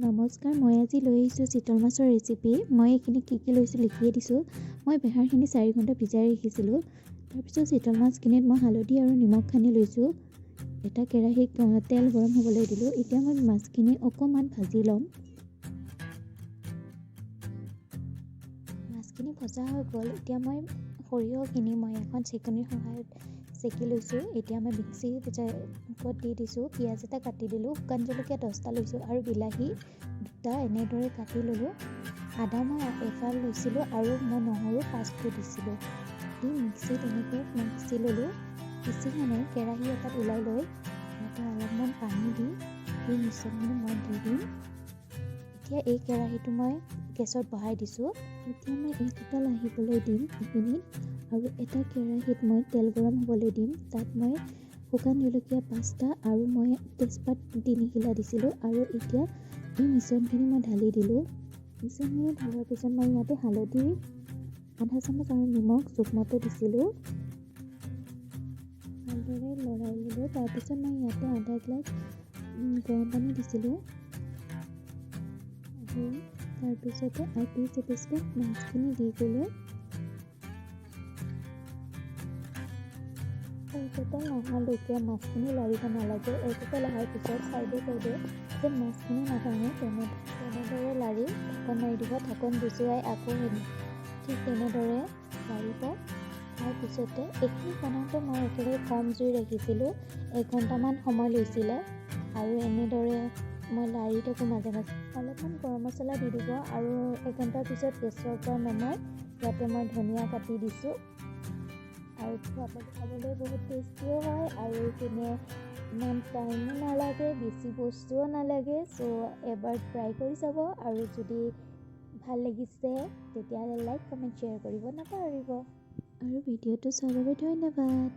নমস্কাৰ, মই আজি লৈ আহিছোঁ চিতল মাছৰ ৰেচিপি। মই এইখিনি কি লৈছোঁ লিখিয়ে দিছোঁ। মই বেহাৰখিনি 4 ঘণ্টা ভিজাই ৰাখিছিলোঁ। তাৰপিছত চিতল মাছখিনিত মই হালধি আৰু নিমখ সানি লৈছোঁ। এটা কেৰাহীত তেল গৰম হ'বলৈ দিলোঁ। এতিয়া মই মাছখিনি অকণমান ভাজি ল'ম। মাছখিনি ভজা হৈ গ'ল। এতিয়া মই সৰিয়হখিনি এখন চেকনিৰ সহায়ত চেকি লৈছোঁ। এতিয়া মই মিক্সিত দি দিছোঁ। পিঁয়াজ এটা কাটি দিলোঁ, শুকান জলকীয়া 10টা লৈছোঁ আৰু বিলাহী 2টা এনেদৰে কাটি ল'লোঁ। আদা মই এফাল লৈছিলোঁ আৰু মই নহৰু 5 দিছিলোঁ। দি মিক্সিত এনেকৈ পিচি ল'লোঁ। পিচি মানে কেৰাহী এটাত ওলাই লৈ ইয়াতে অলপমান পানী দি এই মিশ্ৰণখিনি মই দি দিম। এতিয়া এই কেৰাহীটো মই গেছত বহাই দিছোঁ। এতিয়া মই এইকেইটা লাহিবলৈ দিম এইখিনিত। আৰু এটা কেৰাহীত মই তেল গৰম হ'বলৈ দিম। তাত মই শুকান জলকীয়া 5টা আৰু মই তেজপাত 3 কিলা দিছিলোঁ। আৰু এতিয়া এই মিশ্ৰণখিনি মই ঢালি দিলোঁ। মিশ্ৰণখিনি ঢলাৰ পিছত মই ইয়াতে হালধি আধা চামুচ আৰু নিমখ জোখমতে দিছিলোঁ। ভালদৰে লৰাই ল'লোঁ। তাৰপিছত মই ইয়াতে আধা গ্লাছ গৰম পানী দিছিলোঁ। আৰু তাৰপিছতে পিচ পিচকৈ মাছখিনি দি গ'লোঁ। এইকেইটা লাহালৈকে মাছখিনি লাৰিব নালাগে। এইকেইটা লাহাৰ পিছত চাইডে যে মাছখিনি নাভাঙে তেনেদৰে লাৰি ঢাকন মাৰি দিব। ঢাকন গুচুৱাই আকৌ ঠিক তেনেদৰে লাৰিব। তাৰপিছতে এইখিনি বনাওঁতে মই একেবাৰে কম জুই ৰাখিছিলোঁ। 1 ঘণ্টামান সময় লৈছিলে। আৰু এনেদৰে মই লাৰি থাকোঁ মাজে মাজে। অলপমান গৰম মছলা দি দিব আৰু 1 ঘণ্টাৰ পিছত গেছৰ পৰা নমাই ইয়াতে মই ধনিয়া কাটি দিছোঁ। আৰু খাবলৈ বহুত টেষ্টিও হয় আৰু এইপিনে ইমান টাইমো নালাগে, বেছি বস্তুও নালাগে। এবাৰ ট্ৰাই কৰি চাব আৰু যদি ভাল লাগিছে তেতিয়াহ'লে লাইক, কমেণ্ট, শ্বেয়াৰ কৰিব নাপাহৰিব। আৰু ভিডিঅ'টো চোৱাৰ বাবে ধন্যবাদ।